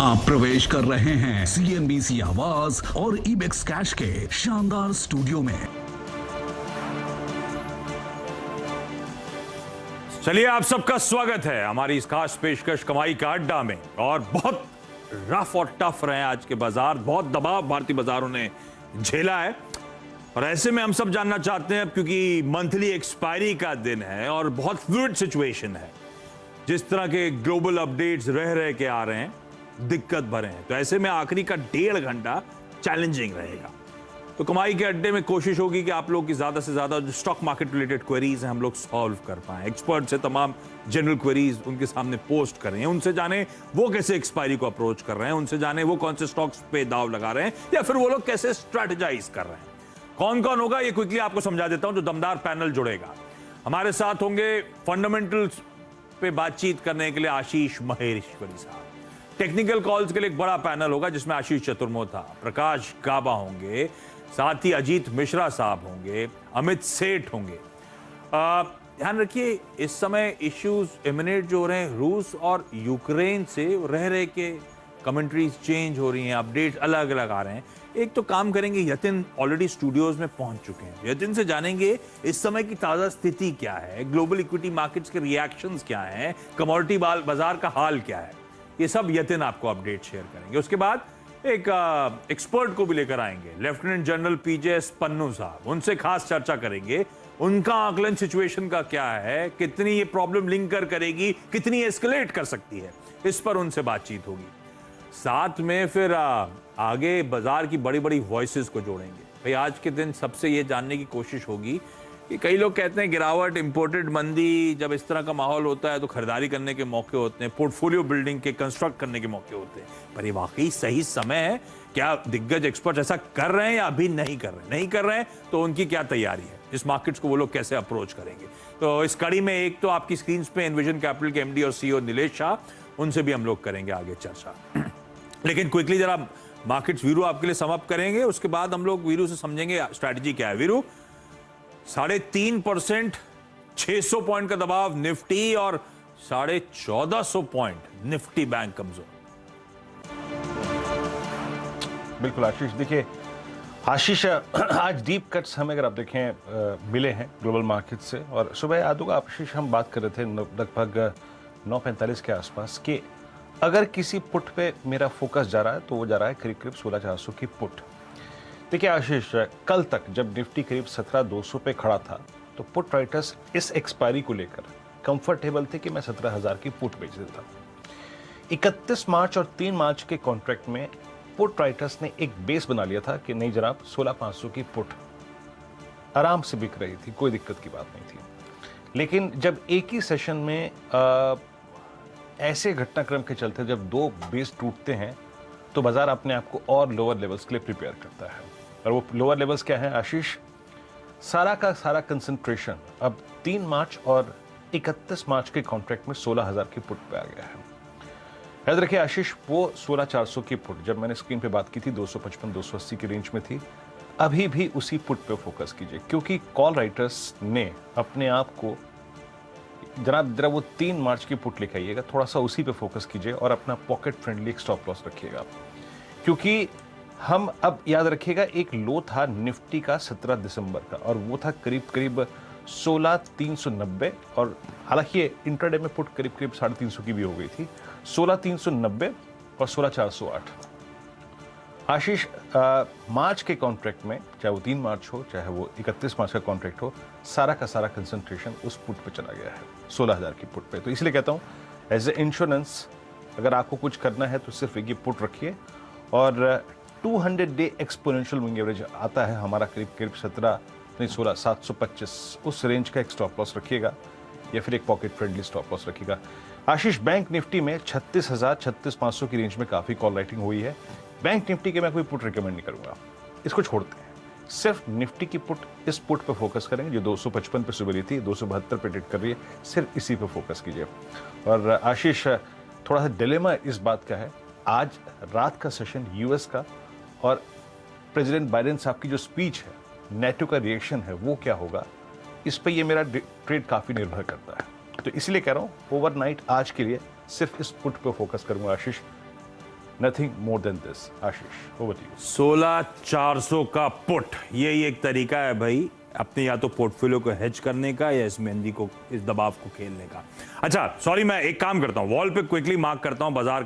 आप प्रवेश कर रहे हैं CNBC आवाज और इबेक्स कैश के शानदार स्टूडियो में। चलिए, आप सबका स्वागत है हमारी इस खास पेशकश कमाई का अड्डा में। और बहुत रफ और टफ रहे आज के बाजार, बहुत दबाव भारतीय बाजारों ने झेला है। और ऐसे में हम सब जानना चाहते हैं, क्योंकि मंथली एक्सपायरी का दिन है और बहुत फ्लूइड सिचुएशन है, जिस तरह के ग्लोबल अपडेट्स रह के आ रहे हैं, दिक्कत भरे हैं, तो ऐसे में आखिरी का 1.5 घंटा चैलेंजिंग रहेगा। तो कमाई के अड्डे में कोशिश होगी कि आप लोग की ज्यादा से ज्यादा जो स्टॉक मार्केट रिलेटेड क्वेरीज हैं हम लोग सॉल्व कर पाएं। एक्सपर्ट से तमाम जनरल क्वेरीज उनके सामने पोस्ट करें, उनसे जाने वो कैसे एक्सपायरी को अप्रोच कर रहे हैं, उनसे जाने वो कौन से स्टॉक्स पे दाव लगा रहे हैं, या फिर वो लोग कैसे स्ट्रेटेजाइज कर रहे हैं। कौन कौन होगा ये क्विकली आपको समझा देता हूं। जो दमदार पैनल जुड़ेगा हमारे साथ होंगे फंडामेंटल्स पे बातचीत करने के लिए आशीष महेश्वरी साहब। टेक्निकल कॉल्स के लिए एक बड़ा पैनल होगा जिसमें आशीष चतुर्मोथा, प्रकाश गाबा होंगे, साथ ही अजीत मिश्रा साहब होंगे, अमित सेठ होंगे। ध्यान रखिए, इस समय इश्यूज इमिनेट जो हो रहे हैं रूस और यूक्रेन से, रह के कमेंट्रीज चेंज हो रही हैं, अपडेट्स अलग अलग आ रहे हैं। एक तो काम करेंगे, यतिन ऑलरेडी स्टूडियोज में पहुंच चुके हैं, यतिन से जानेंगे इस समय की ताजा स्थिति क्या है, ग्लोबल इक्विटी मार्केट्स के रिएक्शंस क्या हैं, कमोडिटी बाजार का हाल क्या है, ये सब यतिन आपको अपडेट शेयर करेंगे। उसके बाद एक एक्सपर्ट को भी लेकर आएंगे, लेफ्टिनेंट जनरल PJS पन्नू साहब, उनसे खास चर्चा करेंगे। उनका आकलन सिचुएशन का क्या है, कितनी ये प्रॉब्लम लिंकर करेगी, कितनी एस्केलेट कर सकती है, इस पर उनसे बातचीत होगी। साथ में फिर आगे बाजार की बड़ी बड़ी वॉइसेस को जोड़ेंगे। भाई आज के दिन सबसे ये जानने की कोशिश होगी कि कई लोग कहते हैं गिरावट, इंपोर्टेड मंदी, जब इस तरह का माहौल होता है तो खरीदारी करने के मौके होते हैं, पोर्टफोलियो बिल्डिंग के, कंस्ट्रक्ट करने के मौके होते हैं। पर ये वाकई सही समय है क्या? दिग्गज एक्सपर्ट ऐसा कर रहे हैं या अभी नहीं कर रहे हैं? नहीं कर रहे हैं तो उनकी क्या तैयारी है, इस मार्केट्स को वो लोग कैसे अप्रोच करेंगे। तो इस कड़ी में एक तो आपकी स्क्रीन पे एनविजन कैपिटल के MD और CEO नीलेश शाह, उनसे भी हम लोग करेंगे आगे चर्चा। लेकिन क्विकली जरा मार्केट्स वीरू आपके लिए सम अप करेंगे, उसके बाद हम लोग वीरू से समझेंगे स्ट्रैटेजी क्या है। वीरू, 3.5%, 600 पॉइंट का दबाव निफ्टी और 1450 पॉइंट निफ्टी बैंक कमजोर। बिल्कुल आशीष, देखिए आशीष, आज डीप कट्स हमें अगर आप देखें मिले हैं ग्लोबल मार्केट से। और सुबह याद होगा आशीष, हम बात कर रहे थे लगभग 9:45 के आसपास कि अगर किसी पुट पे मेरा फोकस जा रहा है तो वो जा रहा है करीब 16,400 की पुट। देखिए आशीष, कल तक जब निफ्टी करीब 17,200 पे खड़ा था तो पुट राइटर्स इस एक्सपायरी को लेकर कंफर्टेबल थे कि मैं 17,000 की पुट बेच देता। 31 मार्च और 3 मार्च के कॉन्ट्रैक्ट में पुट राइटर्स ने एक बेस बना लिया था कि नहीं जनाब, 16,500 की पुट आराम से बिक रही थी, कोई दिक्कत की बात नहीं थी। लेकिन जब एक ही सेशन में ऐसे घटनाक्रम के चलते जब दो बेस टूटते हैं तो बाजार अपने आप को और लोअर लेवल्स के लिए प्रिपेयर करता है। और वो लोअर लेवल्स क्या है आशीष? सारा का सारा कंसंट्रेशन अब 3 मार्च और 31 मार्च के कॉन्ट्रैक्ट में 16,000 की पुट पे आ गया है। याद रखिए आशीष, वो 16,400 की पुट जब मैंने स्क्रीन पे बात की थी 255-280 की रेंज में थी। अभी भी उसी पुट पे फोकस कीजिए, क्योंकि कॉल राइटर्स ने अपने आप को जरा वो 3 मार्च की पुट लेके आइएगा, थोड़ा सा उसी पे फोकस कीजिए और अपना पॉकेट फ्रेंडली स्टॉप लॉस रखिएगा। क्योंकि हम अब याद रखिएगा, एक लो था निफ्टी का 17 दिसंबर का और वो था करीब 16,390। और हालांकि इंट्राडे में पुट करीब 350 की भी हो गई थी। 16,390 और 16,408। आशीष, मार्च के कॉन्ट्रैक्ट में, चाहे वो 3 मार्च हो चाहे वो 31 मार्च का कॉन्ट्रैक्ट हो, सारा का सारा कंसंट्रेशन उस पुट पे चला गया है, 16,000 की पुट पे। तो इसलिए कहता हूँ एज ए इंश्योरेंस, अगर आपको कुछ करना है तो सिर्फ एक ये पुट रखिए। और 200 डे एक्सपोनेंशियल मूविंग एवरेज आता है हमारा करीब 725, उस रेंज का एक स्टॉप लॉस रखिएगा या फिर एक पॉकेट फ्रेंडली स्टॉप लॉस रखिएगा। आशीष, बैंक निफ्टी में 36,000, 36,500 की रेंज में काफी कॉल राइटिंग हुई है। बैंक निफ्टी के मैं कोई पुट रिकमेंड नहीं करूंगा, इसको छोड़ते हैं। सिर्फ निफ्टी की पुट, इस पुट पे फोकस करेंगे जो 255 पे सुबह रही थी, 272 पे ट्रेड कर रही है, सिर्फ इसी पे फोकस कीजिए। और आशीष, थोड़ा सा डिलेमा इस बात का है, आज रात का सेशन यूएस का और प्रेसिडेंट बाइडेन साहब की जो स्पीच है, नेटो का रिएक्शन है, वो क्या होगा, इस पे ये मेरा ट्रेड काफी निर्भर करता है। तो इसलिए कह रहा हूं ओवरनाइट आज के लिए सिर्फ इस पुट पे फोकस करूंगा Ashish. Nothing more than this. Ashish, over to you. 16,400 का पुट, यही एक तरीका है भाई अपने या तो पोर्टफोलियो को हेज करने का या इस मेहंदी को, इस दबाव को खेलने का। अच्छा सॉरी, मैं एक काम करता हूं, वॉल पे क्विकली मार्क करता हूं बाजार